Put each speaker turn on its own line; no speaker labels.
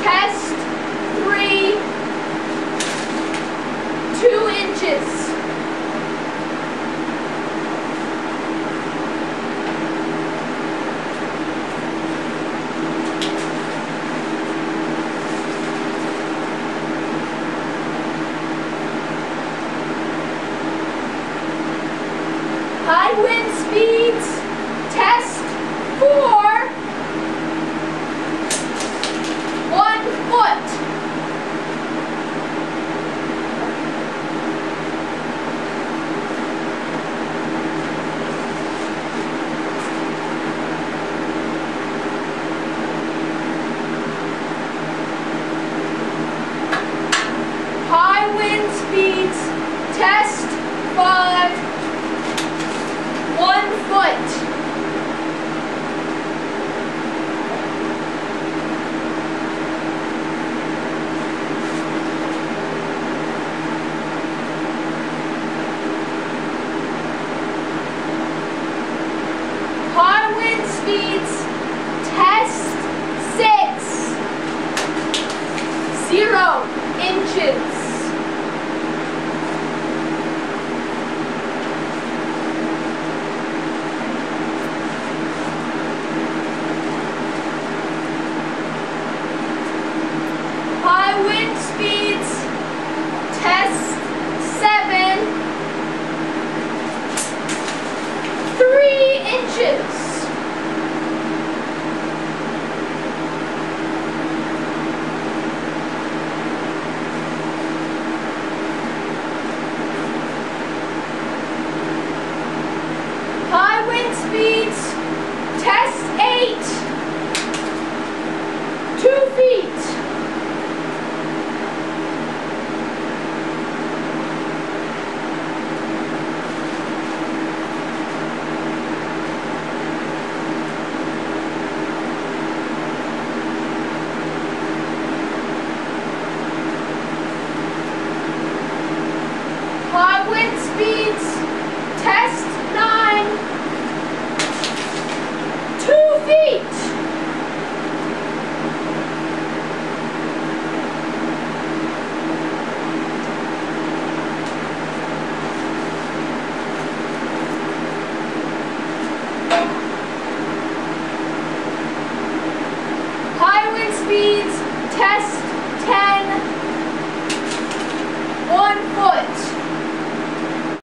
Test 3, 2 inches. High wind speeds, test 4, 1 foot. High wind speeds, test 5, 1 foot. High wind speeds, test 6, 0 inches. High wind speeds, test 7, 3 inches. High wind speeds, test 8, 2 feet. High wind speeds, test 9, 2 feet. High wind speeds, test